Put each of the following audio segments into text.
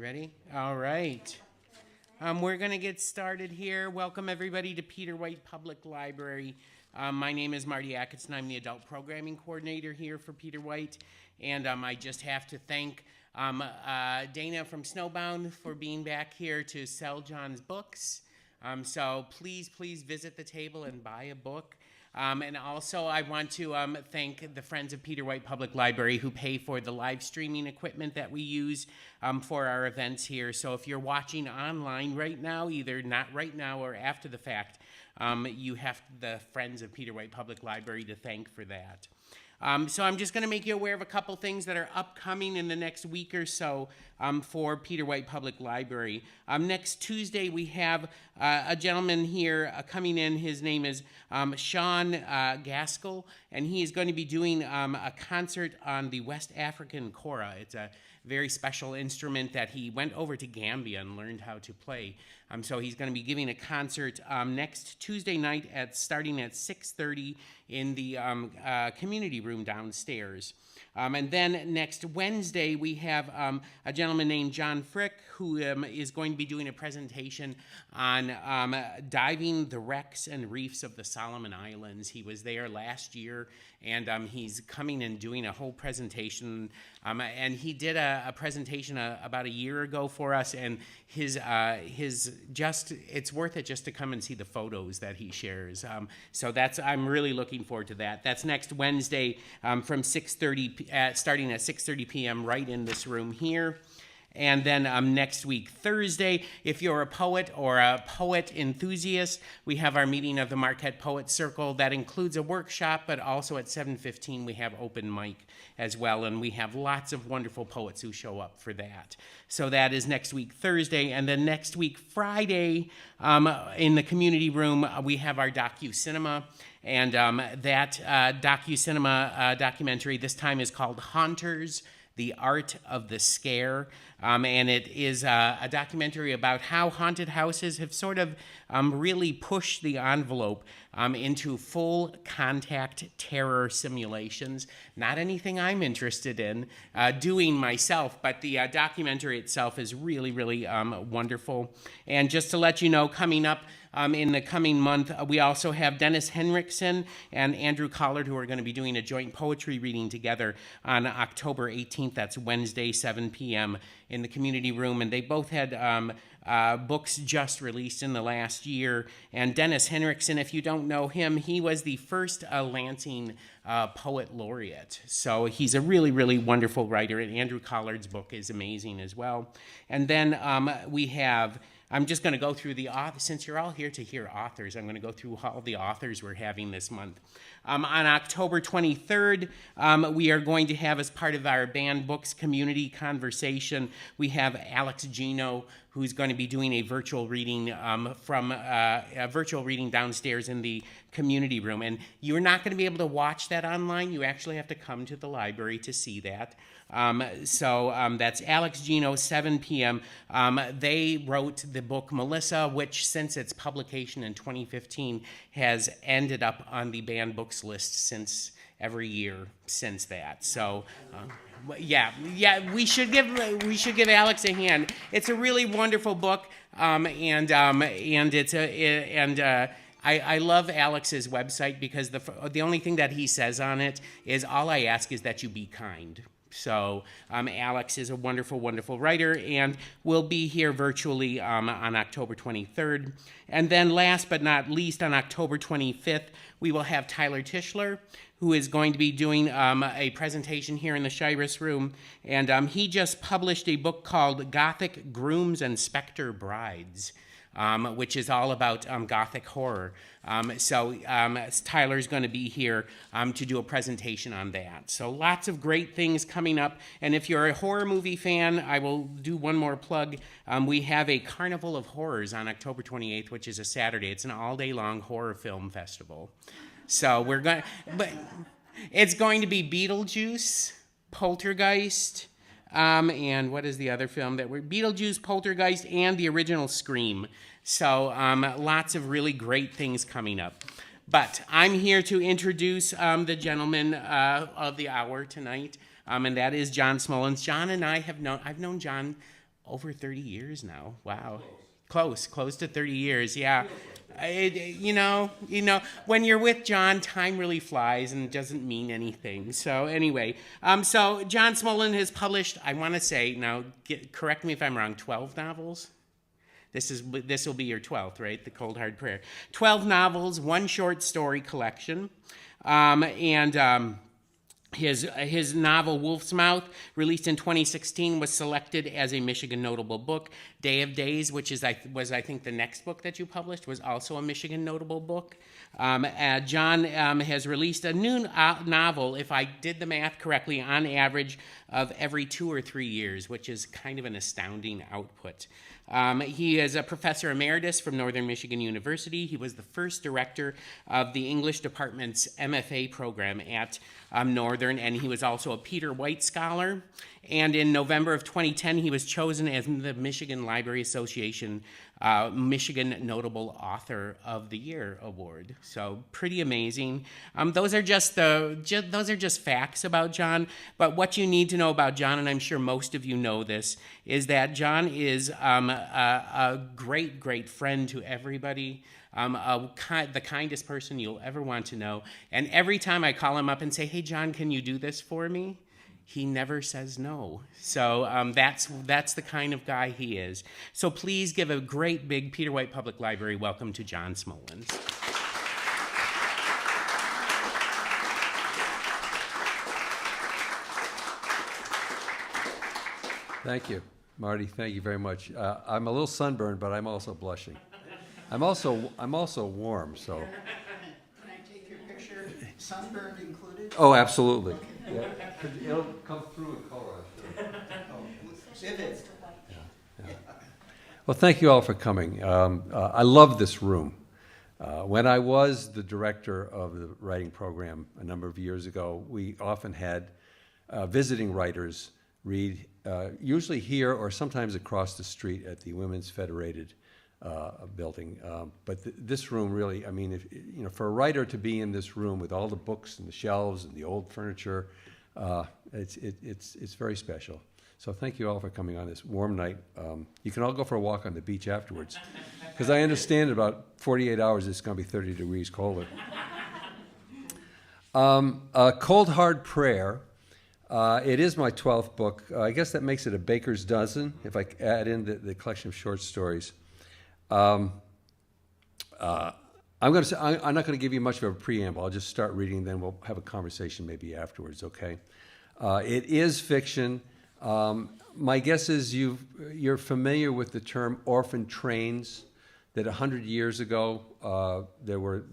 ready? All right. We're going to get started here. Welcome, everybody, to Peter White Public Library. My name is Marty Atkinson. I'm the Adult Programming Coordinator here for Peter White. And I just have to thank Dana from Snowbound for being back here to sell John's books. So please visit the table and buy a book. And also, I want to thank the Friends of Peter White Public Library who pay for the live streaming equipment that we use for our events here. So if you're watching online right now, either not right now or after the fact, you have the Friends of Peter White Public Library to thank for that. So I'm just going to make you aware of a couple things that are upcoming in the next week or so for Peter White Public Library. Next Tuesday, we have a gentleman here coming in. His name is Sean Gaskell, and he is going to be doing a concert on the West African kora. It's a very special instrument that he went over to Gambia and learned how to play. So he's going to be giving a concert next Tuesday night starting at 6:30 in the community room downstairs. And then next Wednesday, we have a gentleman named John Frick who is going to be doing a presentation on diving the wrecks and reefs of the Solomon Islands. He was there last year, and he's coming and doing a whole presentation. And he did a presentation about a year ago for us, and it's worth it just to come and see the photos that he shares. So I'm really looking forward to that. That's next Wednesday from 6:30, starting at 6:30 p.m. right in this room here. And then next week, Thursday, if you're a poet or a poet enthusiast, we have our meeting of the Marquette Poet Circle. That includes a workshop, but also at 7:15 we have open mic as well, and we have lots of wonderful poets who show up for that. So that is next week, Thursday. And then next week, Friday, in the community room, we have our docu-cinema. And that docu-cinema documentary this time is called Haunters, The Art of the Scare. And it is a documentary about how haunted houses have sort of really pushed the envelope into full contact terror simulations. Not anything I'm interested in doing myself, but the documentary itself is really, really wonderful. And just to let you know, coming up in the coming month, we also have Dennis Henriksen and Andrew Collard who are going to be doing a joint poetry reading together on October 18th. That's Wednesday, 7 p.m. in the community room. And they both had books just released in the last year. And Dennis Henriksen, if you don't know him, he was the first Lansing poet laureate. So he's a really, really wonderful writer. And Andrew Collard's book is amazing as well. And then we have... I'm just going to go through since you're all here to hear authors, I'm going to go through all the authors we're having this month. On October 23rd, we are going to have, as part of our Banned Books community conversation, we have Alex Gino, who's going to be doing a virtual reading downstairs in the community room. And you're not going to be able to watch that online. You actually have to come to the library to see that. So that's Alex Gino, 7 p.m. They wrote the book Melissa, which since its publication in 2015 has ended up on the banned books list since every year since that. So yeah, we should give Alex a hand. It's a really wonderful book, and it's I love Alex's website because the only thing that he says on it is, all I ask is that you be kind. So Alex is a wonderful, wonderful writer, and will be here virtually on October 23rd. And then last but not least, on October 25th, we will have Tyler Tischler, who is going to be doing a presentation here in the Shiras room. And he just published a book called Gothic Grooms and Spectre Brides, which is all about Gothic horror. So Tyler's going to be here to do a presentation on that. So lots of great things coming up. And if you're a horror movie fan, I will do one more plug. We have a Carnival of Horrors on October 28th, which is a Saturday. It's an all-day-long horror film festival. So it's going to be Beetlejuice, Poltergeist, and what is the other film that we're... Beetlejuice, Poltergeist, and the original Scream. So lots of really great things coming up. But I'm here to introduce the gentleman of the hour tonight, and that is John Smolens. John and I've known John over 30 years now. Wow. Close to 30 years, yeah. When you're with John, time really flies and doesn't mean anything. So anyway, so John Smolens has published, I want to say, now correct me if I'm wrong, 12 novels? This will be your 12th, right? The Cold Hard Prayer. 12 novels, one short story collection. His novel Wolf's Mouth, released in 2016, was selected as a Michigan Notable Book. Day of Days, which was I think the next book that you published, was also a Michigan Notable Book. John has released a new novel, if I did the math correctly, on average of every 2 or 3 years, which is kind of an astounding output. He is a professor emeritus from Northern Michigan University. He was the first director of the English department's MFA program at Northern, and he was also a Peter White Scholar. And in November of 2010, he was chosen as the Michigan Library Association Michigan Notable Author of the Year Award. So pretty amazing. Those are just facts about John. But what you need to know about John, and I'm sure most of you know this, is that John is a great friend to everybody. The kindest person you'll ever want to know. And every time I call him up and say, "Hey, John, can you do this for me?" he never says no. So that's the kind of guy he is. So please give a great big Peter White Public Library welcome to John Smolens. Thank you, Marty. Thank you very much. I'm a little sunburned, but I'm also blushing. I'm also warm. So. Can I take your picture, sunburned included? Oh, absolutely. Okay. Yeah. It'll come through in color, I'm sure. Vivid. Yeah. Well, thank you all for coming. I love this room. When I was the director of the writing program a number of years ago, we often had visiting writers read, usually here or sometimes across the street at the Women's Federated building. But this room really, I mean, for a writer to be in this room with all the books and the shelves and the old furniture, it's very special. So thank you all for coming on this warm night. You can all go for a walk on the beach afterwards, because I understand in about 48 hours it's going to be 30 degrees colder. Cold Hard Prayer. It is my 12th book. I guess that makes it a baker's dozen if I add in the collection of short stories. I'm not going to give you much of a preamble. I'll just start reading, then we'll have a conversation maybe afterwards, okay? It is fiction. My guess is you're familiar with the term orphan trains, that 100 years ago there were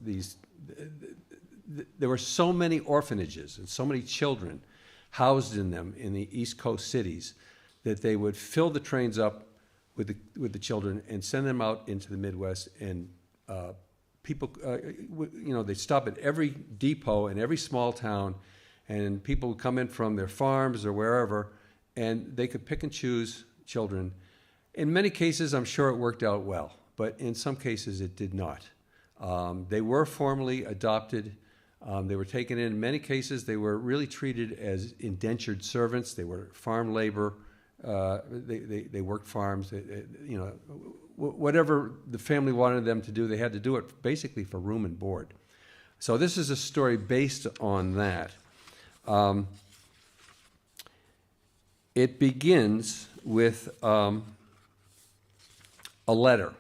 so many orphanages and so many children housed in them in the East Coast cities that they would fill the trains up with the children and send them out into the Midwest, and people, they'd stop at every depot in every small town, and people would come in from their farms or wherever, and they could pick and choose children. In many cases, I'm sure it worked out well, but in some cases it did not. They were formally adopted. They were taken in many cases. They were really treated as indentured servants. They were farm labor. They worked farms. Whatever the family wanted them to do, they had to do it basically for room and board. So this is a story based on that. It begins with a letter.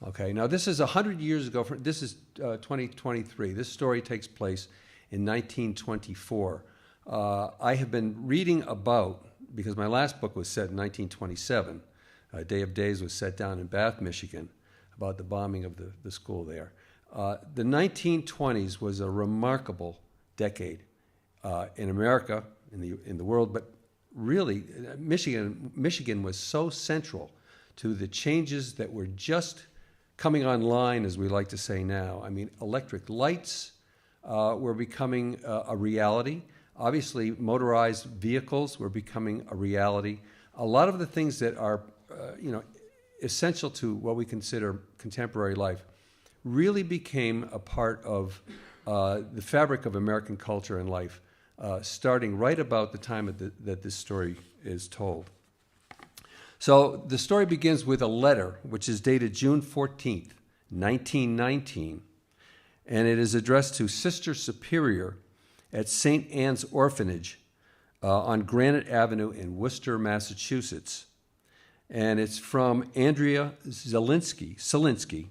Okay, now this is 100 years ago. This is 2023. This story takes place in 1924. I have been reading about, because my last book was set in 1927. Day of Days was set down in Bath, Michigan, about the bombing of the school there. The 1920s was a remarkable decade in America, in the world, but really Michigan was so central to the changes that were just coming online, as we like to say now. I mean, electric lights were becoming a reality. Obviously, motorized vehicles were becoming a reality. A lot of the things that are, essential to what we consider contemporary life really became a part of the fabric of American culture and life, starting right about the time that this story is told. So the story begins with a letter which is dated June 14th, 1919, and it is addressed to Sister Superior at St. Anne's Orphanage on Granite Avenue in Worcester, Massachusetts. And it's from Andrea Zielinski,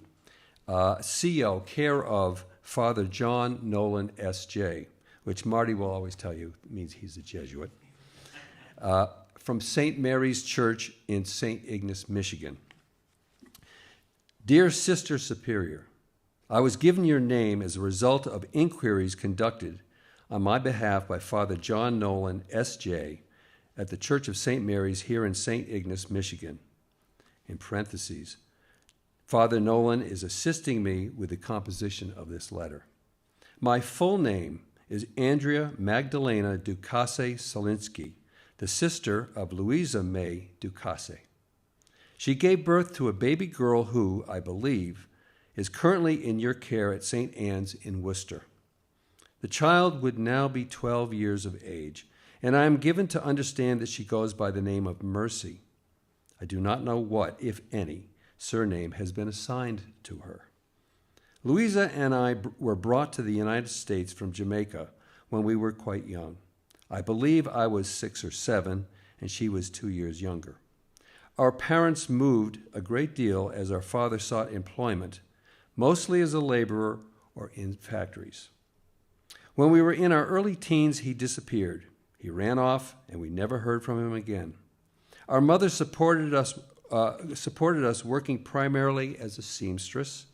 CO, care of Father John Nolan, S.J., which Marty will always tell you means he's a Jesuit, from St. Mary's Church in St. Ignace, Michigan. Dear Sister Superior, I was given your name as a result of inquiries conducted on my behalf by Father John Nolan, S.J., at the Church of St. Mary's here in St. Ignace, Michigan. In parentheses, Father Nolan is assisting me with the composition of this letter. My full name is Andrea Magdalena Ducasse Zielinski, the sister of Louisa May Ducasse. She gave birth to a baby girl who, I believe, is currently in your care at St. Anne's in Worcester. The child would now be 12 years of age, and I am given to understand that she goes by the name of Mercy. I do not know what, if any, surname has been assigned to her. Louisa and I were brought to the United States from Jamaica when we were quite young. I believe I was 6 or 7, and she was 2 years younger. Our parents moved a great deal as our father sought employment, mostly as a laborer or in factories. When we were in our early teens, he disappeared. He ran off, and we never heard from him again. Our mother supported us working primarily as a seamstress.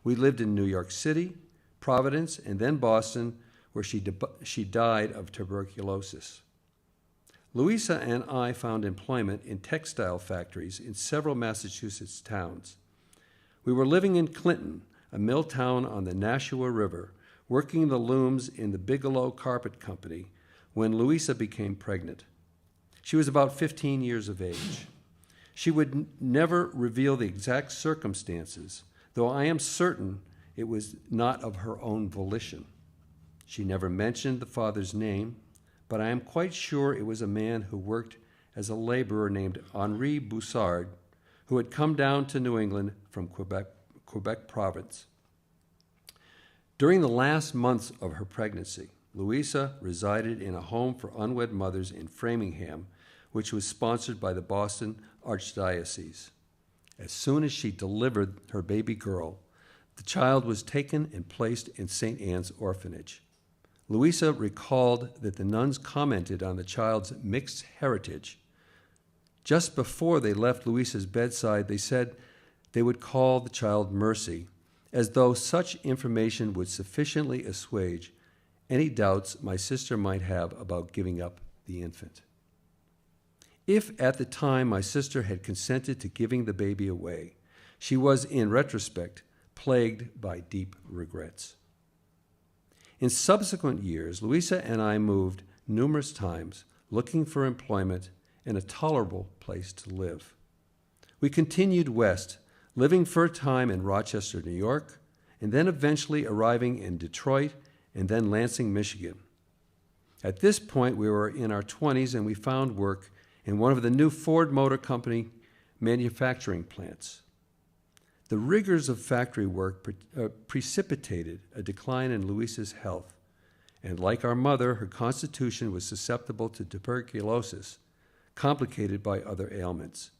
We lived in New York City, Providence, and then Boston, where she died of tuberculosis. Louisa and I found employment in textile factories in several Massachusetts towns. We were living in Clinton, a mill town on the Nashua River, working the looms in the Bigelow Carpet Company when Louisa became pregnant. She was about 15 years of age. She would never reveal the exact circumstances, though I am certain it was not of her own volition. She never mentioned the father's name, but I am quite sure it was a man who worked as a laborer named Henri Boussard, who had come down to New England from Quebec province. During the last months of her pregnancy, Louisa resided in a home for unwed mothers in Framingham, which was sponsored by the Boston Archdiocese. As soon as she delivered her baby girl, the child was taken and placed in St. Anne's Orphanage. Louisa recalled that the nuns commented on the child's mixed heritage. Just before they left Louisa's bedside, they said they would call the child Mercy, as though such information would sufficiently assuage any doubts my sister might have about giving up the infant. If at the time my sister had consented to giving the baby away, she was, in retrospect, plagued by deep regrets. In subsequent years, Louisa and I moved numerous times looking for employment and a tolerable place to live. We continued west, living for a time in Rochester, New York, and then eventually arriving in Detroit and then Lansing, Michigan. At this point, we were in our 20s and we found work in one of the new Ford Motor Company manufacturing plants. The rigors of factory work precipitated a decline in Louisa's health, and like our mother, her constitution was susceptible to tuberculosis, complicated by other ailments.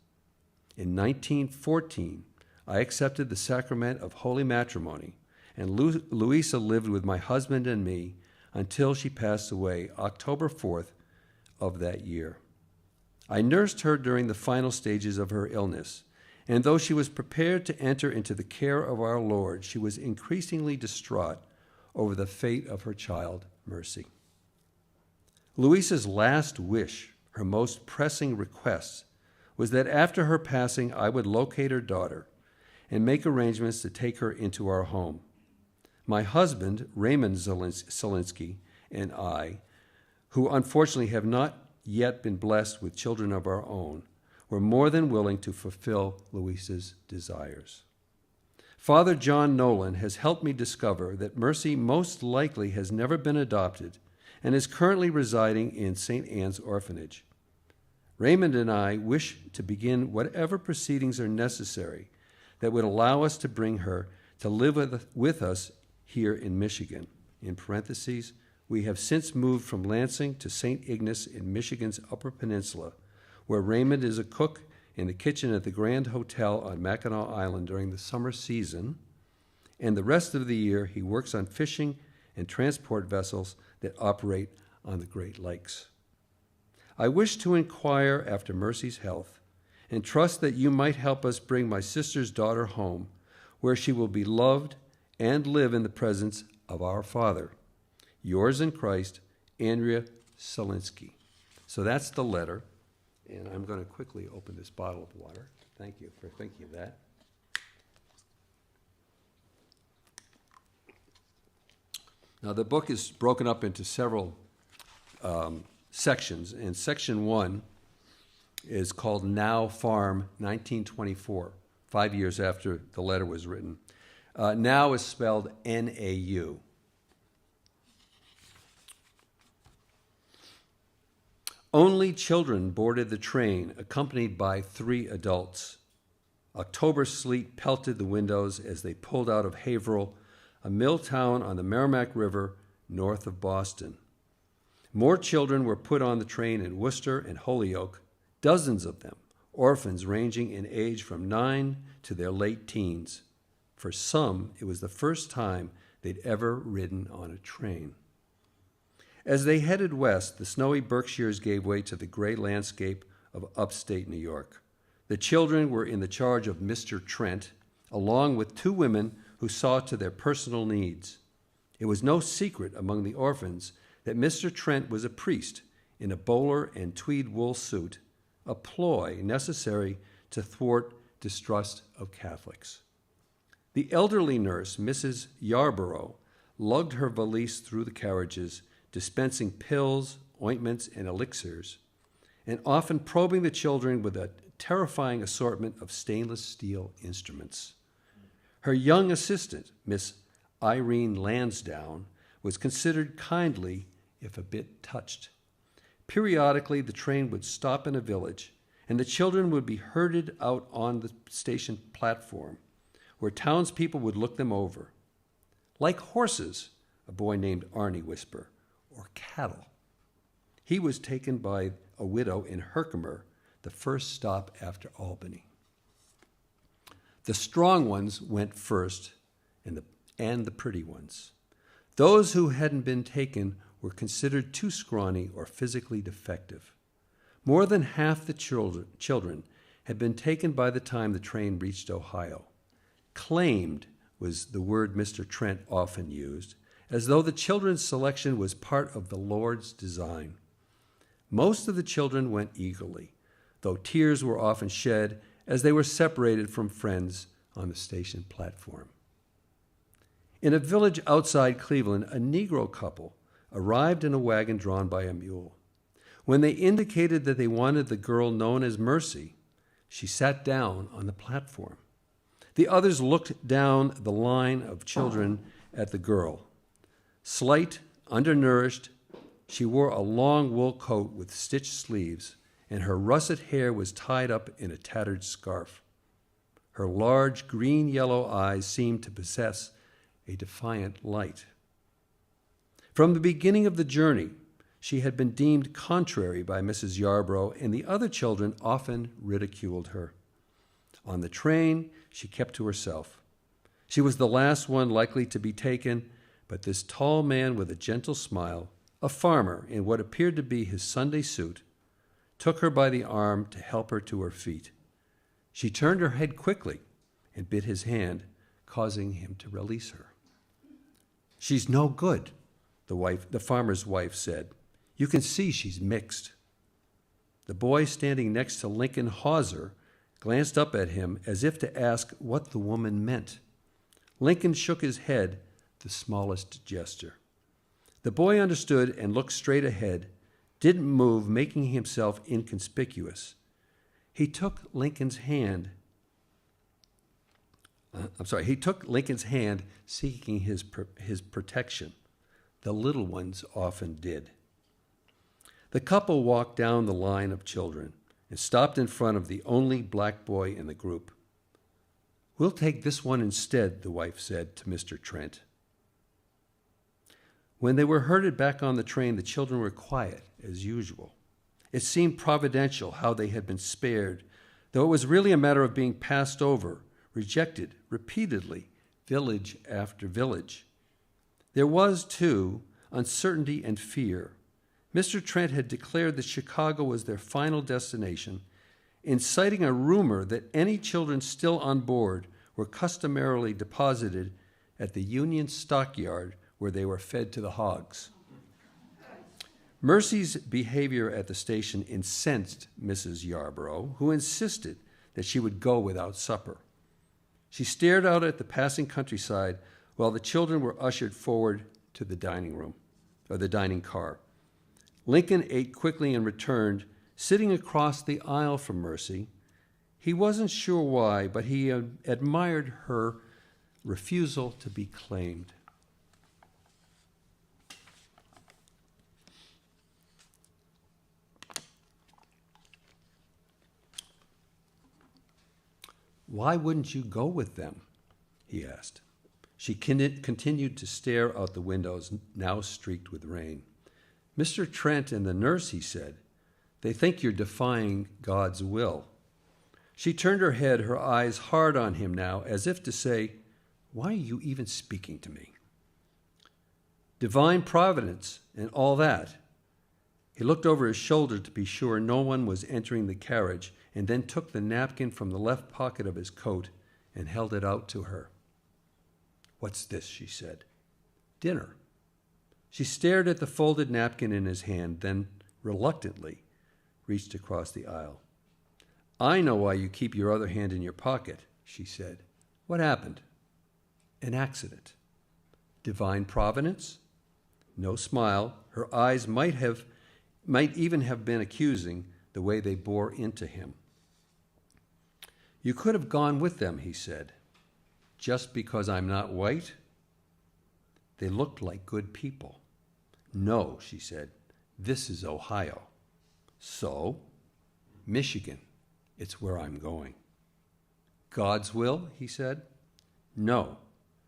In 1914, I accepted the sacrament of holy matrimony, and Louisa lived with my husband and me until she passed away October 4th of that year. I nursed her during the final stages of her illness, and though she was prepared to enter into the care of our Lord, she was increasingly distraught over the fate of her child, Mercy. Louisa's last wish, her most pressing request, was that after her passing, I would locate her daughter and make arrangements to take her into our home. My husband, Raymond Zielinski, and I, who unfortunately have not yet been blessed with children of our own, were more than willing to fulfill Louisa's desires. Father John Nolan has helped me discover that Mercy most likely has never been adopted and is currently residing in St. Anne's Orphanage. Raymond and I wish to begin whatever proceedings are necessary that would allow us to bring her to live with us here in Michigan. In parentheses, we have since moved from Lansing to St. Ignace in Michigan's Upper Peninsula, where Raymond is a cook in the kitchen at the Grand Hotel on Mackinac Island during the summer season, and the rest of the year he works on fishing and transport vessels that operate on the Great Lakes. I wish to inquire after Mercy's health and trust that you might help us bring my sister's daughter home, where she will be loved and live in the presence of our Father. Yours in Christ, Andrea Solinsky. So that's the letter, and I'm going to quickly open this bottle of water. Thank you for thinking of that. Now, the book is broken up into several sections, and section 1 is called Now Farm 1924, 5 years after the letter was written. Now is spelled N-A-U. Only children boarded the train, accompanied by 3 adults. October sleet pelted the windows as they pulled out of Haverhill, a mill town on the Merrimack River north of Boston. More children were put on the train in Worcester and Holyoke, dozens of them, orphans ranging in age from 9 to their late teens. For some, it was the first time they'd ever ridden on a train. As they headed west, the snowy Berkshires gave way to the gray landscape of upstate New York. The children were in the charge of Mr. Trent, along with 2 women who saw to their personal needs. It was no secret among the orphans that Mr. Trent was a priest in a bowler and tweed wool suit, a ploy necessary to thwart distrust of Catholics. The elderly nurse, Mrs. Yarborough, lugged her valise through the carriages, dispensing pills, ointments, and elixirs, and often probing the children with a terrifying assortment of stainless steel instruments. Her young assistant, Miss Irene Lansdowne, was considered kindly, if a bit touched. Periodically, the train would stop in a village, and the children would be herded out on the station platform, where townspeople would look them over. Like horses, a boy named Arnie whispered, or cattle. He was taken by a widow in Herkimer, the first stop after Albany. The strong ones went first, and the pretty ones. Those who hadn't been taken were considered too scrawny or physically defective. More than half the children had been taken by the time the train reached Ohio. Claimed was the word Mr. Trent often used, as though the children's selection was part of the Lord's design. Most of the children went eagerly, though tears were often shed as they were separated from friends on the station platform. In a village outside Cleveland, a Negro couple arrived in a wagon drawn by a mule. When they indicated that they wanted the girl known as Mercy, she sat down on the platform. The others looked down the line of children at the girl. Slight, undernourished, she wore a long wool coat with stitched sleeves, and her russet hair was tied up in a tattered scarf. Her large green-yellow eyes seemed to possess a defiant light. From the beginning of the journey, she had been deemed contrary by Mrs. Yarborough, and the other children often ridiculed her. On the train, she kept to herself. She was the last one likely to be taken, but this tall man with a gentle smile, a farmer in what appeared to be his Sunday suit, took her by the arm to help her to her feet. She turned her head quickly and bit his hand, causing him to release her. "She's no good," the farmer's wife said. "You can see she's mixed." The boy standing next to Lincoln Hawser glanced up at him as if to ask what the woman meant. Lincoln shook his head, the smallest gesture. The boy understood and looked straight ahead, didn't move, making himself inconspicuous. He took Lincoln's hand, seeking his protection. The little ones often did. The couple walked down the line of children. and stopped in front of the only black boy in the group. "We'll take this one instead," the wife said to Mr. Trent. When they were herded back on the train, the children were quiet, as usual. It seemed providential how they had been spared, though it was really a matter of being passed over, rejected repeatedly, village after village. There was, too, uncertainty and fear. Mr. Trent had declared that Chicago was their final destination, inciting a rumor that any children still on board were customarily deposited at the Union Stockyard, where they were fed to the hogs. Mercy's behavior at the station incensed Mrs. Yarborough, who insisted that she would go without supper. She stared out at the passing countryside while the children were ushered forward to the dining room, or the dining car. Lincoln ate quickly and returned, sitting across the aisle from Mercy. He wasn't sure why, but he admired her refusal to be claimed. "Why wouldn't you go with them?" he asked. She continued to stare out the windows, now streaked with rain. "Mr. Trent and the nurse," he said, "they think you're defying God's will." She turned her head, her eyes hard on him now, as if to say, "Why are you even speaking to me?" "Divine providence and all that." He looked over his shoulder to be sure no one was entering the carriage, and then took the napkin from the left pocket of his coat and held it out to her. "What's this?" she said. "Dinner." She stared at the folded napkin in his hand, then reluctantly reached across the aisle. "I know why you keep your other hand in your pocket," she said. "What happened?" "An accident." "Divine providence?" No smile. Her eyes might even have been accusing, the way they bore into him. "You could have gone with them," he said. "Just because I'm not white?" They looked like good people. "No," she said. "This is Ohio." "So?" "Michigan. It's where I'm going." "God's will?" he said. "No."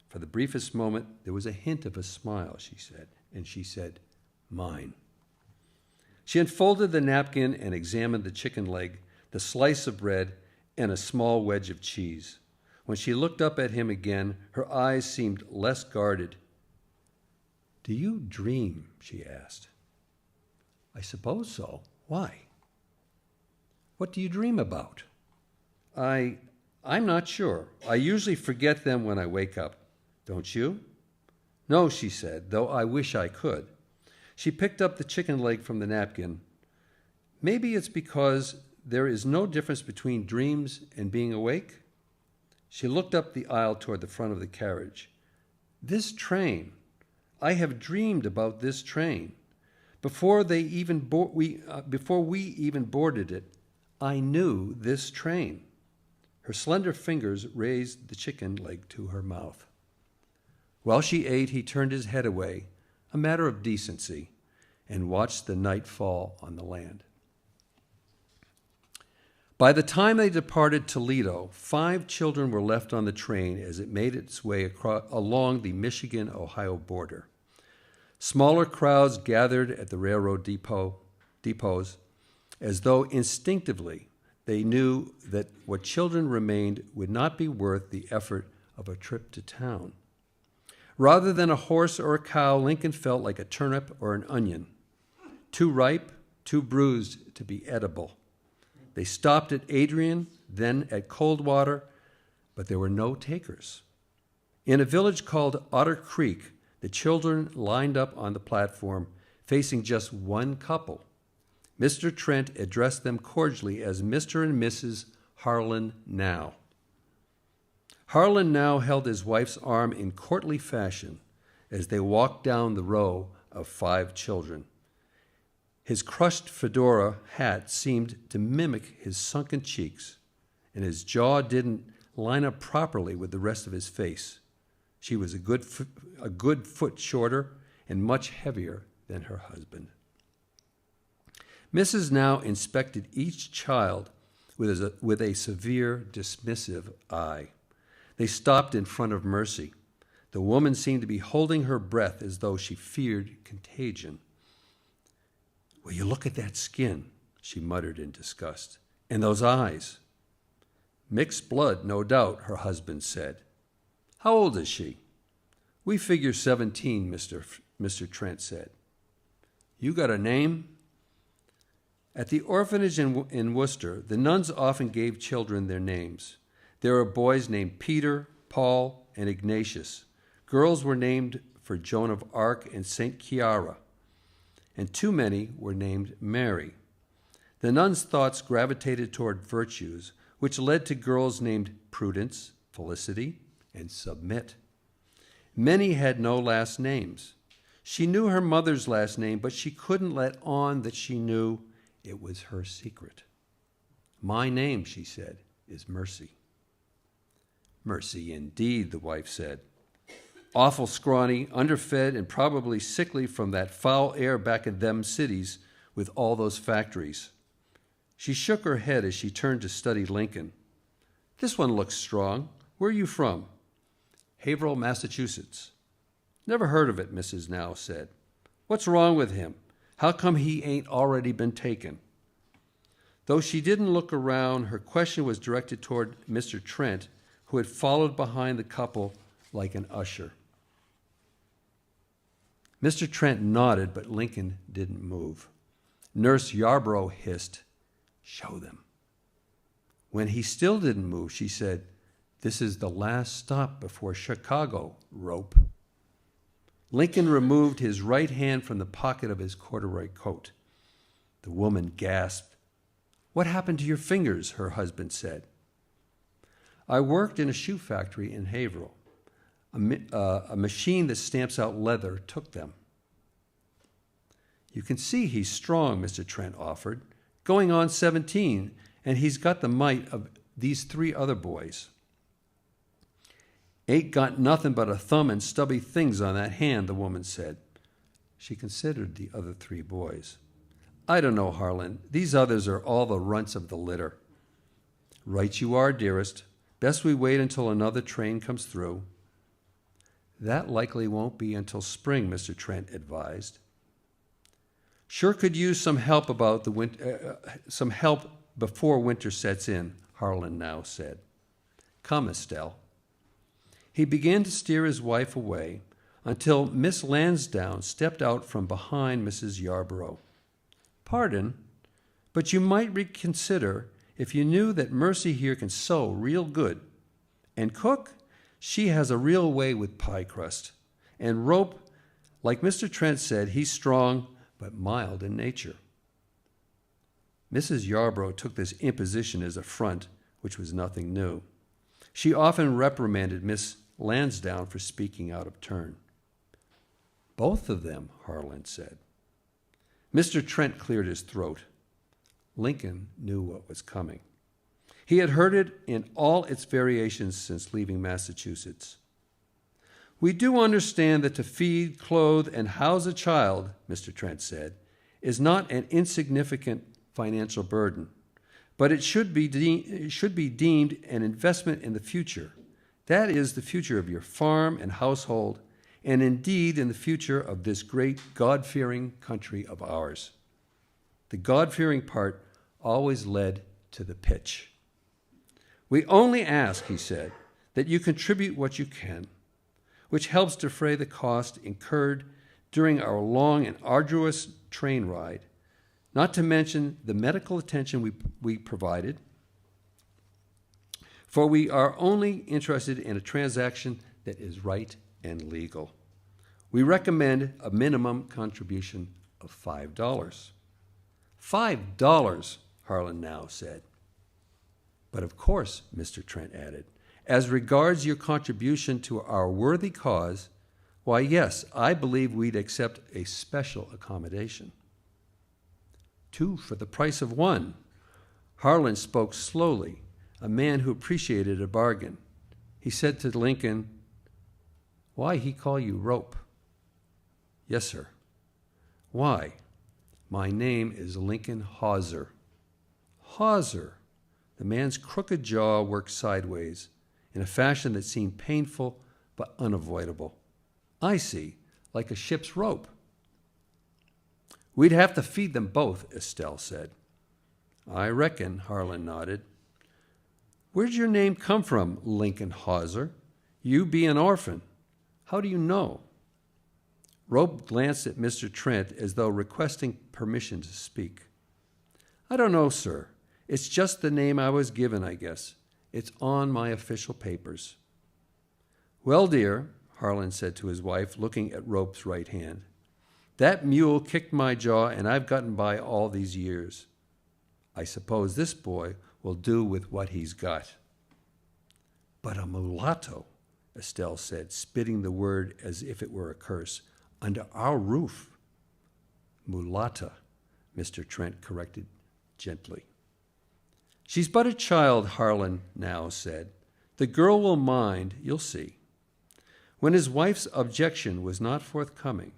For the briefest moment, there was a hint of a smile, she said, and she said, "Mine." She unfolded the napkin and examined the chicken leg, the slice of bread, and a small wedge of cheese. When she looked up at him again, her eyes seemed less guarded. "Do you dream?" she asked. "I suppose so. Why?" "What do you dream about?" I'm not sure. I usually forget them when I wake up. Don't you?" "No," she said, "though I wish I could." She picked up the chicken leg from the napkin. "Maybe it's because there is no difference between dreams and being awake." She looked up the aisle toward the front of the carriage. "This train. I have dreamed about this train. Before we even boarded it, I knew this train." Her slender fingers raised the chicken leg to her mouth. While she ate, he turned his head away, a matter of decency, and watched the night fall on the land. By the time they departed Toledo, 5 children were left on the train as it made its way along the Michigan-Ohio border. Smaller crowds gathered at the railroad depots, as though instinctively they knew that what children remained would not be worth the effort of a trip to town. Rather than a horse or a cow, Lincoln felt like a turnip or an onion, too ripe, too bruised to be edible. They stopped at Adrian, then at Coldwater, but there were no takers. In a village called Otter Creek, the children lined up on the platform, facing just one couple. Mr. Trent addressed them cordially as Mr. and Mrs. Harlan Now. Harlan Now held his wife's arm in courtly fashion as they walked down the row of 5 children. His crushed fedora hat seemed to mimic his sunken cheeks, and his jaw didn't line up properly with the rest of his face. She was a good foot shorter and much heavier than her husband. Mrs. Now inspected each child with a severe, dismissive eye. They stopped in front of Mercy. The woman seemed to be holding her breath as though she feared contagion. "Will you look at that skin?" she muttered in disgust. "And those eyes." "Mixed blood, no doubt," her husband said. "How old is she?" "We figure 17, Mr. Trent said. "You got a name?" At the orphanage in Worcester, the nuns often gave children their names. There were boys named Peter, Paul, and Ignatius. Girls were named for Joan of Arc and St. Chiara, and too many were named Mary. The nuns' thoughts gravitated toward virtues, which led to girls named Prudence, Felicity, and Submit. Many had no last names. She knew her mother's last name, but she couldn't let on that she knew it was her secret. "My name," she said, "is Mercy." "Mercy indeed," the wife said. "Awful scrawny, underfed, and probably sickly from that foul air back in them cities with all those factories." She shook her head as she turned to study Lincoln. "This one looks strong. Where are you from?" "Haverhill, Massachusetts." "Never heard of it," Mrs. Now said. "What's wrong with him? How come he ain't already been taken?" Though she didn't look around, her question was directed toward Mr. Trent, who had followed behind the couple like an usher. Mr. Trent nodded, but Lincoln didn't move. Nurse Yarborough hissed, "Show them." When he still didn't move, she said, "This is the last stop before Chicago, Rope." Lincoln removed his right hand from the pocket of his corduroy coat. The woman gasped. "What happened to your fingers?" her husband said. "I worked in a shoe factory in Haverhill. A machine that stamps out leather took them." "You can see he's strong," Mr. Trent offered. "Going on 17, and he's got the might of these 3 other boys." "Ain't got nothing but a thumb and stubby things on that hand," the woman said. She considered the other 3 boys. "I don't know, Harlan. These others are all the runts of the litter." "Right you are, dearest. Best we wait until another train comes through." "That likely won't be until spring," Mr. Trent advised. "Sure could use some help before winter sets in," Harlan now said. "Come, Estelle." He began to steer his wife away until Miss Lansdowne stepped out from behind Mrs. Yarborough. "Pardon, but you might reconsider if you knew that Mercy here can sew real good. And cook, she has a real way with pie crust. And Rope, like Mr. Trent said, he's strong but mild in nature." Mrs. Yarborough took this imposition as a front, which was nothing new. She often reprimanded Miss Lansdowne for speaking out of turn. "Both of them," Harlan said. Mr. Trent cleared his throat. Lincoln knew what was coming. He had heard it in all its variations since leaving Massachusetts. "We do understand that to feed, clothe, and house a child," Mr. Trent said, "is not an insignificant financial burden, but it should be deemed an investment in the future. That is the future of your farm and household, and indeed in the future of this great God-fearing country of ours." The God-fearing part always led to the pitch. "We only ask," he said, "that you contribute what you can, which helps defray the cost incurred during our long and arduous train ride, not to mention the medical attention we provided, for we are only interested in a transaction that is right and legal. We recommend a minimum contribution of $5. $5, Harlan now said. "But of course," Mr. Trent added, "as regards your contribution to our worthy cause, why, yes, I believe we'd accept a special accommodation." 2 for the price of 1. Harlan spoke slowly, a man who appreciated a bargain. He said to Lincoln, "Why he call you Rope?" "Yes, sir." "Why? My name is Lincoln Hawser. Hawser. The man's crooked jaw worked sideways in a fashion that seemed painful but unavoidable. I see, like a ship's rope. We'd have to feed them both, Estelle said. I reckon, Harlan nodded. Where'd your name come from, Lincoln Hawser? You be an orphan. How do you know? Rope glanced at Mr. Trent as though requesting permission to speak. I don't know, sir. It's just the name I was given, I guess. It's on my official papers. Well, dear, Harlan said to his wife, looking at Rope's right hand, that mule kicked my jaw, and I've gotten by all these years. I suppose this boy will do with what he's got. But a mulatto, Estelle said, spitting the word as if it were a curse, under our roof. Mulatta, Mr. Trent corrected gently. She's but a child, Harlan now said. The girl will mind, you'll see. When his wife's objection was not forthcoming,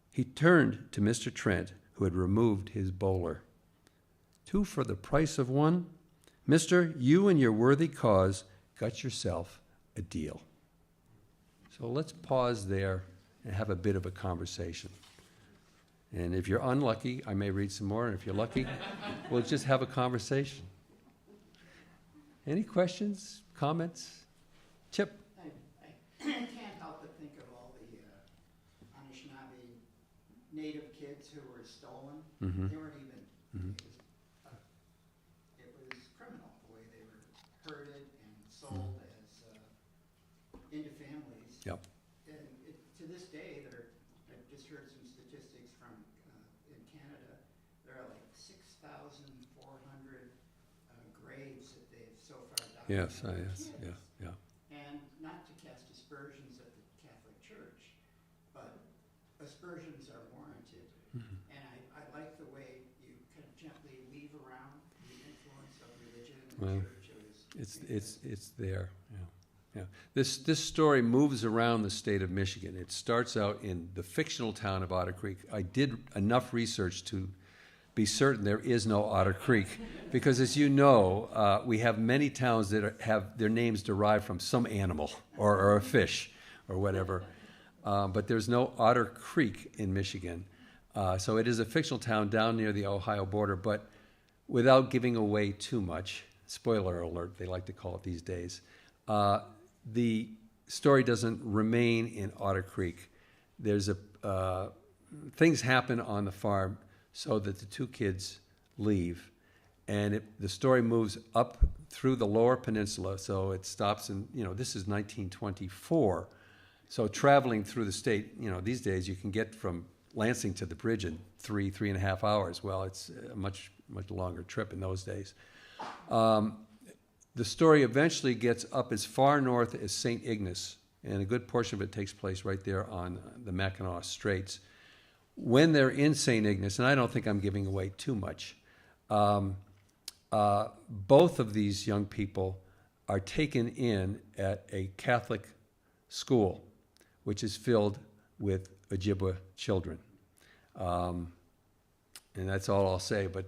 he turned to Mr. Trent, who had removed his bowler. 2 for the price of 1? Mister, you and your worthy cause got yourself a deal. So let's pause there and have a bit of a conversation. And if you're unlucky, I may read some more, and if you're lucky, we'll just have a conversation. Any questions, comments? Chip? I can't help but think of all the Anishinaabe native kids who were stolen. Mm-hmm. They weren't even, Mhm. it was criminal the way they were herded and sold as into families. Yep. And to this day, I've just heard some statistics from in Canada. There are like 6,400 graves that they've so far documented. Yes, yeah. And not to cast aspersions at the Catholic Church, but aspersions are warranted. Mm-hmm. And I like the way you kind of gently weave around the influence of religion in Well, the church. It's there. Yeah. This story moves around the state of Michigan. It starts out in the fictional town of Otter Creek. I did enough research to be certain there is no Otter Creek, because as you know, we have many towns that have their names derived from some animal or a fish or whatever, but there's no Otter Creek in Michigan. So it is a fictional town down near the Ohio border, but without giving away too much, spoiler alert, they like to call it these days, the story doesn't remain in Otter Creek. There's things happen on the farm so that the 2 kids leave, and the story moves up through the lower peninsula, so it stops in, this is 1924, so traveling through the state, these days you can get from Lansing to the bridge in 3.5 hours. Well, it's a much longer trip in those days. The story eventually gets up as far north as St. Ignace, and a good portion of it takes place right there on the Mackinac Straits. When they're in St. Ignace, and I don't think I'm giving away too much, both of these young people are taken in at a Catholic school, which is filled with Ojibwa children. And that's all I'll say, but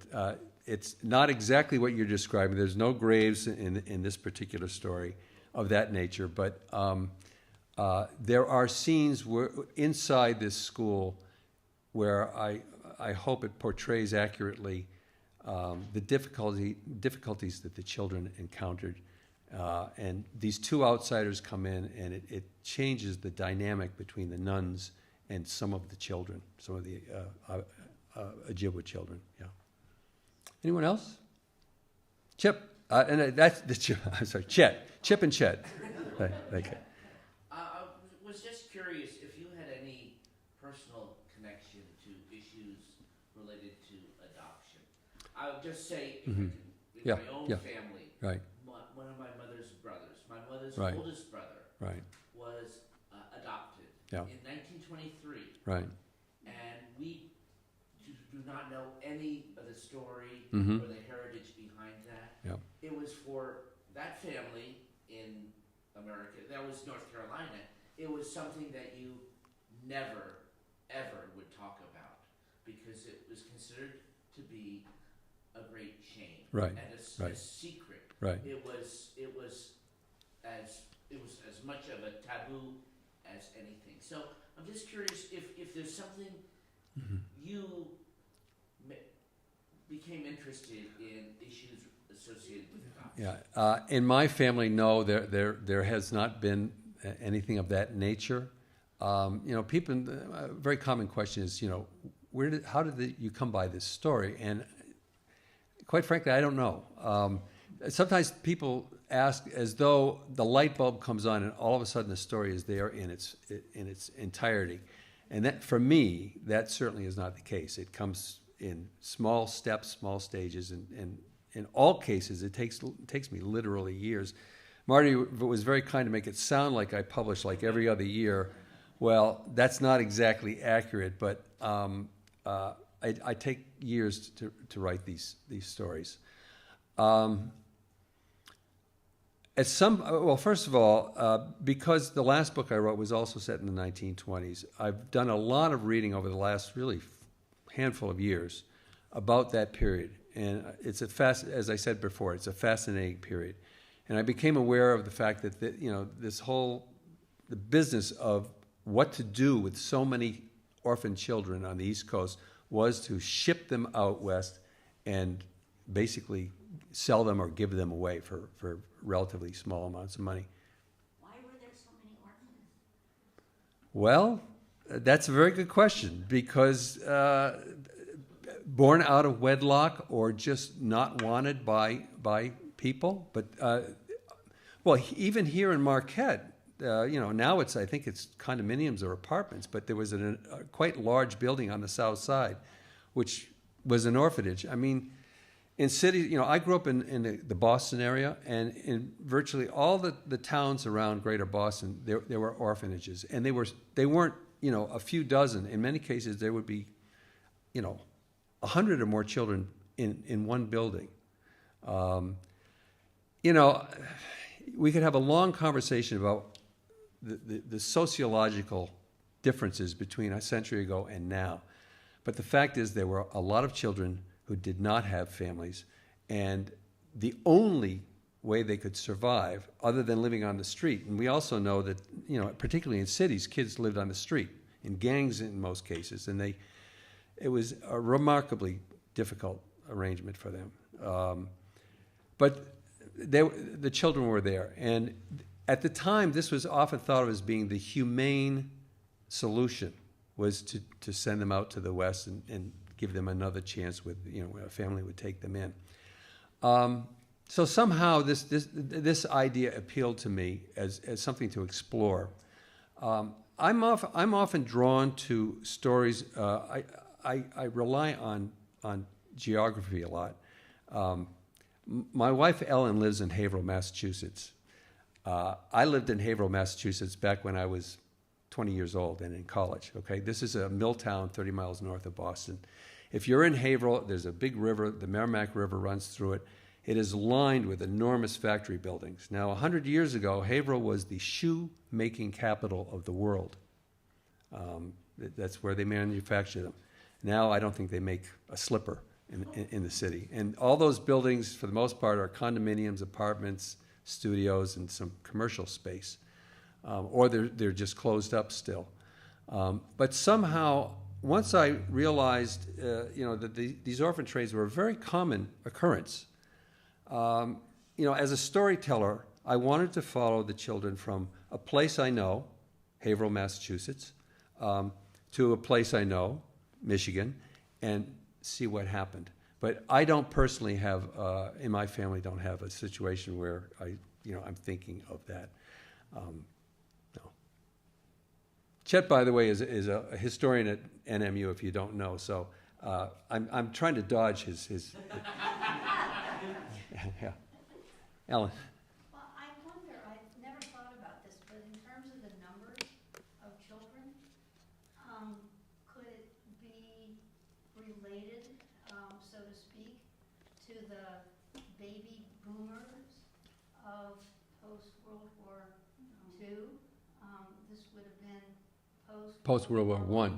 it's not exactly what you're describing. There's no graves in this particular story of that nature, but there are scenes inside this school where I hope it portrays accurately the difficulties that the children encountered. And these 2 outsiders come in, and it changes the dynamic between the nuns and some of the children, some of the Ojibwa children. Yeah. Anyone else? Chip. And that's the Chip. I'm sorry, Chet. Chip and Chet. Right, okay. I was just curious if you had any personal connection to issues related to adoption. I would just say, in Yeah, my own yeah. family, Right. one of my mother's brothers, my mother's Right. oldest brother, Right. was adopted Yeah. in 1923, Right. and we do not know any of the story Mhm. or the heritage behind that. Yeah. It was for that family in America, that was North Carolina, it was something that you never, ever would talk about. because it was considered to be a great shame. Right, And right. a secret. Right. It was as much of a taboo as anything. So I'm just curious if there's something you became interested in issues associated with adoption. Yeah. In my family, no, there has not been anything of that nature. People, a very common question is, how did you come by this story? And quite frankly, I don't know. Sometimes people ask as though the light bulb comes on and all of a sudden the story is there in its entirety. And that, for me, that certainly is not the case. It comes in small steps, small stages, and in all cases, it takes me literally years. Marty was very kind to make it sound like I publish like every other year. Well, that's not exactly accurate, but I take years to write these stories. First of all, because the last book I wrote was also set in the 1920s, I've done a lot of reading over the last really handful of years about that period. And it's as I said before, it's a fascinating period. And I became aware of the fact that the business of what to do with so many orphan children on the East Coast was to ship them out west and basically sell them or give them away for relatively small amounts of money. Why were there so many orphans? Well, that's a very good question, because born out of wedlock or just not wanted by people. But even here in Marquette, now I think it's condominiums or apartments, but there was a quite large building on the south side, which was an orphanage. I mean, in cities, I grew up in the Boston area, and in virtually all the towns around Greater Boston, there were orphanages, and they weren't a few dozen. In many cases, there would be 100 or more children in one building. We could have a long conversation about the sociological differences between a century ago and now. But the fact is there were a lot of children who did not have families, and the only way they could survive, other than living on the street, and we also know that, particularly in cities, kids lived on the street, in gangs in most cases, and it was a remarkably difficult arrangement for them. But the children were there, and at the time, this was often thought of as being the humane solution, was to send them out to the West and give them another chance with, a family would take them in. So somehow this idea appealed to me as something to explore. I'm often drawn to stories. I rely on geography a lot. My wife Ellen lives in Haverhill, Massachusetts. I lived in Haverhill, Massachusetts back when I was 20 years old and in college. Okay, this is a mill town 30 miles north of Boston. If you're in Haverhill, there's a big river. The Merrimack River runs through it. It is lined with enormous factory buildings. Now, 100 years ago, Haverhill was the shoe-making capital of the world. That's where they manufacture them. Now, I don't think they make a slipper in the city. And all those buildings, for the most part, are condominiums, apartments, studios, and some commercial space. Or they're just closed up still. But somehow, once I realized, that these orphan trades were a very common occurrence, as a storyteller, I wanted to follow the children from a place I know, Haverhill, Massachusetts, to a place I know, Michigan, and see what happened. But I don't personally have, in my family, don't have a situation where I'm thinking of that. No. Chet, by the way, is a historian at NMU, if you don't know. So I'm trying to dodge his yeah. Ellen. Well, I wonder, I've never thought about this, but in terms of the numbers of children, could it be related, so to speak, to the baby boomers of post-World War II? This would have been Post-World War I.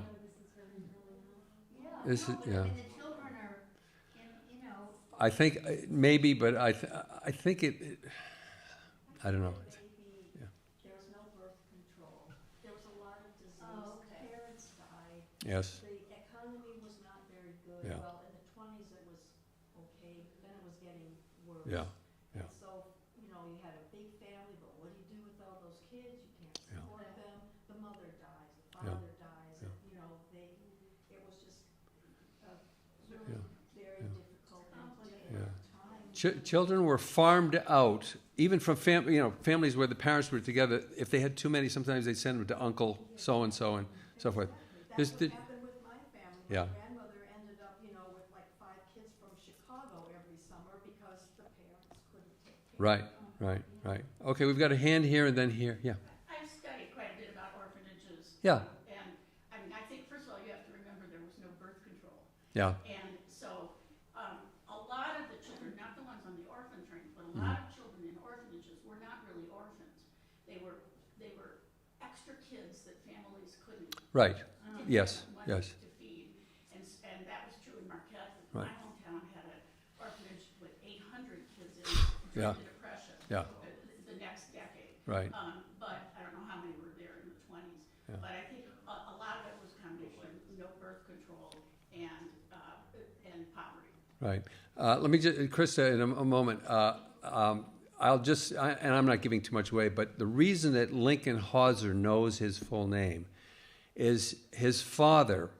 Yeah, This is, No, but yeah. I mean, the children are, you know, I think maybe, but I think I don't know. Baby, Yeah. there was no birth control. There was a lot of disease. Oh, okay. Parents died. Yes. The economy was not very good. Yeah. Well, in the 20s it was okay, but then it was getting worse. Yeah. Yeah. And so, you know, you had a big family, but what do you do with all those kids? You can't Yeah. support them. The mother dies, the Yeah. father dies, Yeah. and, you know, it was just a really Yeah. very Yeah. difficult and Yeah. different time. Children were farmed out, even from families where the parents were together. If they had too many, sometimes they'd send them to uncle so and so so forth. That's This what happened with my family. Yeah. My grandmother ended up, with like 5 kids from Chicago every summer because the parents couldn't take care Right, of them. right. Okay, we've got a hand here and then here. Yeah. I've studied quite a bit about orphanages. Yeah. And, I mean, I think, first of all, you have to remember there was no birth control. Yeah. And so, a lot of the children, not the ones on the orphan train, but a lot of children in orphanages were not really orphans. They were extra kids that families couldn't. Right. didn't Yes, have money yes. to feed. And that was true in Marquette. Right. My hometown had an orphanage with 800 kids in Yeah. during the Depression. Yeah. The next decade. Right. But I don't know how many were there in the 20s. Yeah. But I think a lot of it was a combination of no birth control and poverty. Right. Let me just, Krista, in a moment, I'll just, and I'm not giving too much away, but the reason that Lincoln Hauser knows his full name is his father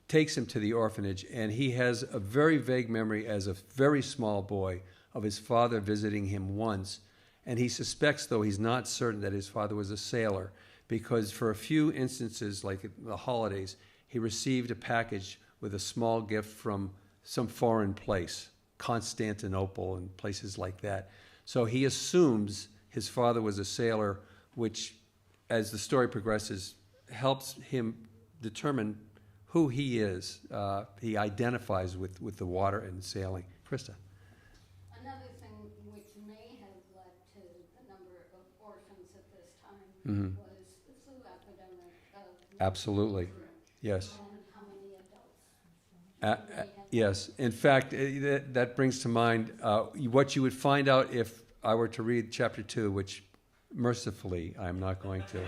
takes him to the orphanage, and he has a very vague memory as a very small boy of his father visiting him once, and he suspects, though he's not certain, that his father was a sailor, because for a few instances, like at the holidays, he received a package with a small gift from some foreign place, Constantinople and places like that. So he assumes his father was a sailor, which, as the story progresses, helps him determine who he is. He identifies with the water and sailing. Krista? Another thing which may have led to the number of orphans at this time Mhm. was the flu epidemic of Absolutely. Yes. and how many adults. Yes. In fact, that brings to mind what you would find out if I were to read chapter 2, which mercifully I'm not going to.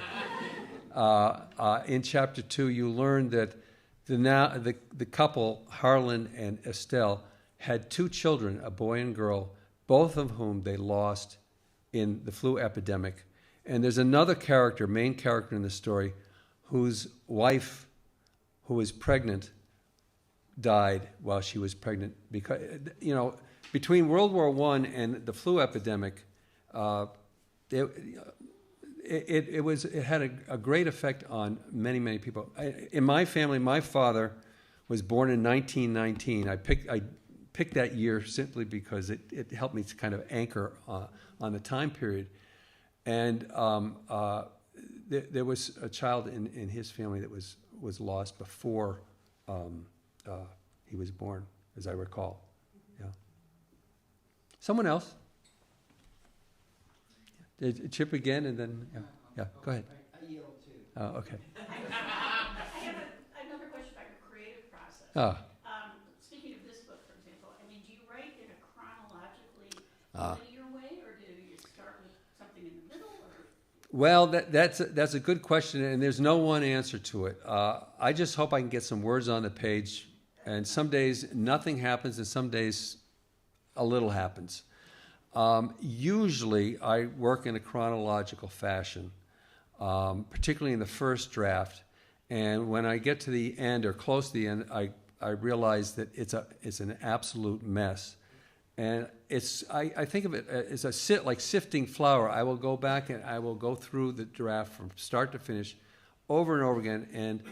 In chapter 2, you learn that the couple, Harlan and Estelle, had 2 children, a boy and girl, both of whom they lost in the flu epidemic. And there's another character, main character in the story, whose wife, who was pregnant, died while she was pregnant. Because, between World War I and the flu epidemic, it had a great effect on many, many people. In my family, my father was born in 1919. I picked that year simply because it helped me to kind of anchor on the time period. And there was a child in his family that was lost before he was born, as I recall. Yeah. Someone else? Chip again, and then go ahead. I yield too. Okay. I have another question about your creative process. Speaking of this book, for example, I mean, do you write in a chronologically linear way, or do you start with something in the middle? Or? Well, that's a good question, and there's no one answer to it. I just hope I can get some words on the page, and some days nothing happens, and some days a little happens. Usually, I work in a chronological fashion, particularly in the first draft. And when I get to the end or close to the end, I realize that it's an absolute mess. And I think of it as like sifting flour. I will go back and I will go through the draft from start to finish, over and over again, and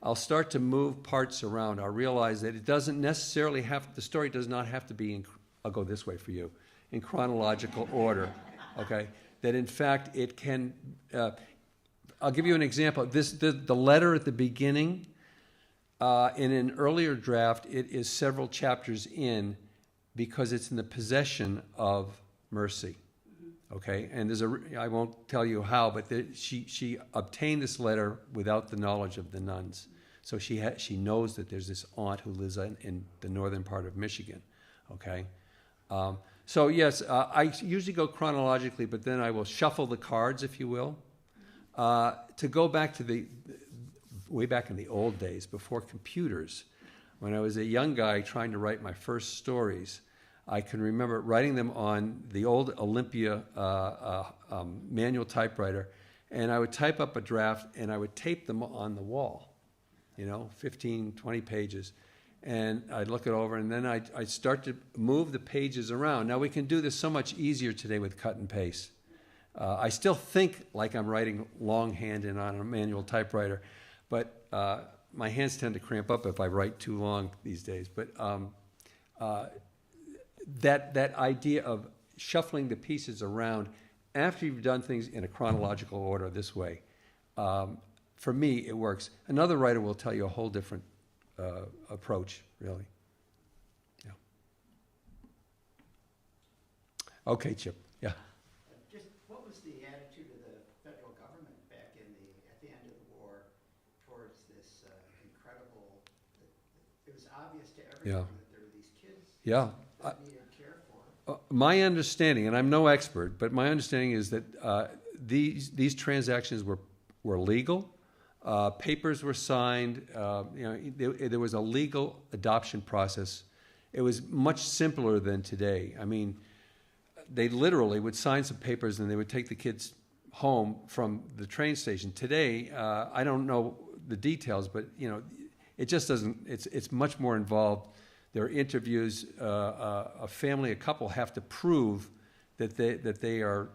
I'll start to move parts around. I'll realize that it doesn't necessarily the story does not have to be I'll go this way for you, in chronological order, okay? That in fact it can, I'll give you an example. The letter at the beginning, in an earlier draft, it is several chapters in because it's in the possession of Mercy, okay? And I won't tell you how, but she obtained this letter without the knowledge of the nuns. So she knows that there's this aunt who lives in the northern part of Michigan, okay? So yes, I usually go chronologically, but then I will shuffle the cards, if you will. To go back to way back in the old days, before computers, when I was a young guy trying to write my first stories, I can remember writing them on the old Olympia manual typewriter, and I would type up a draft and I would tape them on the wall, 15, 20 pages. And I'd look it over, and then I'd start to move the pages around. Now, we can do this so much easier today with cut and paste. I still think like I'm writing longhand and on a manual typewriter, but my hands tend to cramp up if I write too long these days. But that idea of shuffling the pieces around after you've done things in a chronological order this way, for me, it works. Another writer will tell you a whole different approach, really. Yeah. Okay, Chip. Yeah. Just what was the attitude of the federal government back at the end of the war towards this incredible? It was obvious to everyone that there were these kids that needed care for. My understanding, and I'm no expert, but my understanding is that these transactions were legal. Papers were signed. There was a legal adoption process. It was much simpler than today. I mean, they literally would sign some papers and they would take the kids home from the train station. Today, I don't know the details, but it just doesn't. It's much more involved. There are interviews. A family, a couple, have to prove that they are,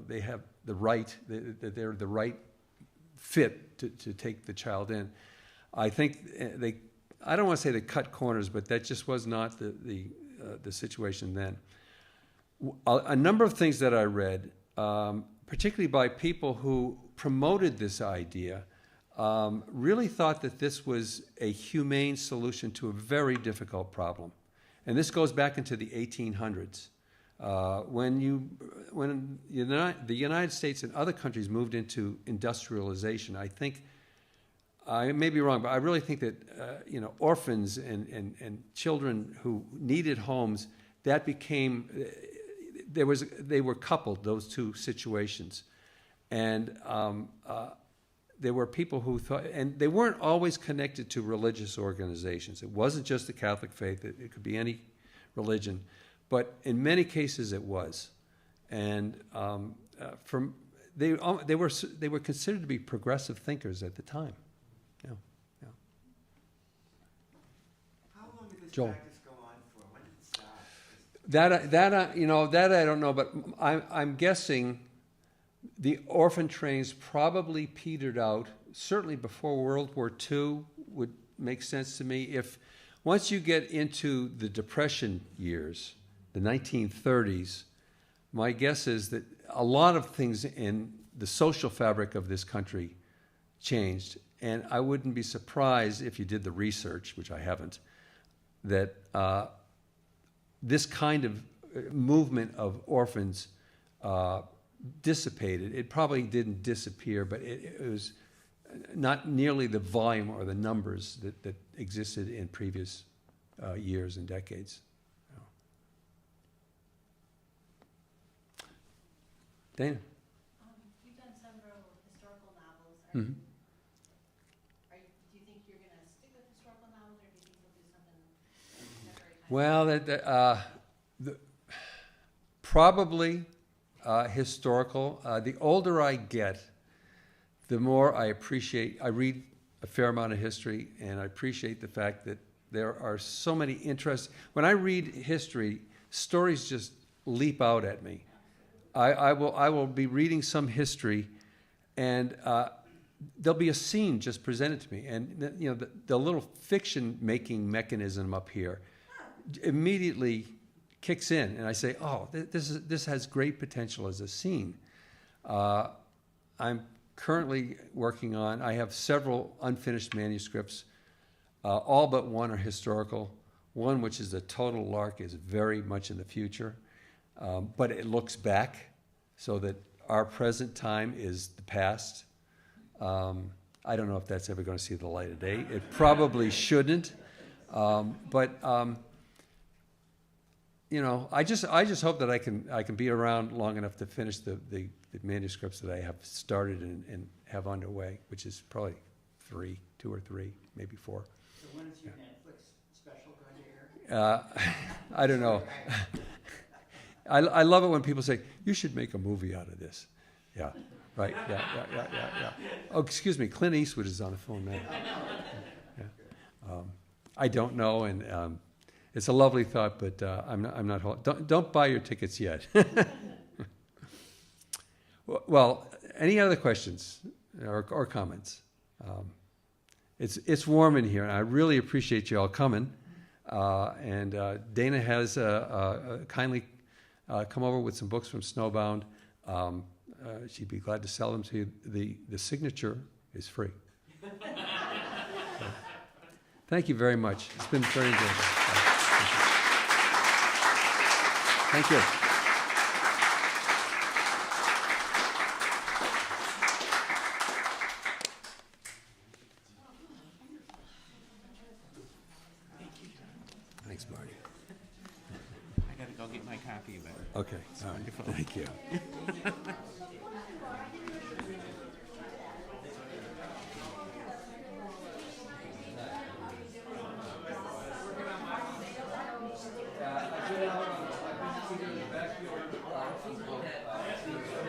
they have the right, that they're the right fit to take the child in. I think I don't want to say they cut corners, but that just was not the situation then. A number of things that I read, particularly by people who promoted this idea, really thought that this was a humane solution to a very difficult problem. And this goes back into the 1800s. When the United States and other countries moved into industrialization, I may be wrong, but I really think that orphans and children who needed homes, that became they were coupled, those two situations, and there were people who thought, and they weren't always connected to religious organizations. It wasn't just the Catholic faith; it could be any religion. But in many cases, it was, and they were considered to be progressive thinkers at the time. Yeah. How long did this Joel. practice go on for? When did it stop? That I don't know, but I'm guessing the orphan trains probably petered out. Certainly before World War II would make sense to me. If once you get into the Depression years, the 1930s, my guess is that a lot of things in the social fabric of this country changed. And I wouldn't be surprised if you did the research, which I haven't, that this kind of movement of orphans dissipated. It probably didn't disappear, but it was not nearly the volume or the numbers that existed in previous years and decades. Dana? You've done several historical novels. Mm-hmm. Do you think you're going to stick with historical novels, or do you think you'll do something contemporary? Well, probably historical. The older I get, the more I appreciate. I read a fair amount of history, and I appreciate the fact that there are so many interests. When I read history, stories just leap out at me. I will be reading some history, and there'll be a scene just presented to me, and the little fiction making mechanism up here immediately kicks in, and I say, "Oh, this has great potential as a scene." I'm currently working on. I have several unfinished manuscripts. All but one are historical. One, which is a total lark, is very much in the future. But it looks back so that our present time is the past. I don't know if that's ever going to see the light of day. It probably shouldn't. But you know, I just hope that I can be around long enough to finish the manuscripts that I have started and have underway, which is probably 2 or 3, maybe 4. So when is your Netflix special going to air? I don't know. I love it when people say, you should make a movie out of this. Yeah, right, yeah. Oh, excuse me, Clint Eastwood is on the phone now. Yeah. I don't know, and it's a lovely thought, but I'm not. Don't buy your tickets yet. Well, any other questions or comments? It's warm in here, and I really appreciate you all coming. And Dana has kindly come over with some books from Snowbound. She'd be glad to sell them to you. The signature is free. So, thank you very much. It's been very enjoyable. Thank you. Thanks, Marty. I gotta go get my copy of it. Okay. All right. Wonderful. Thank you.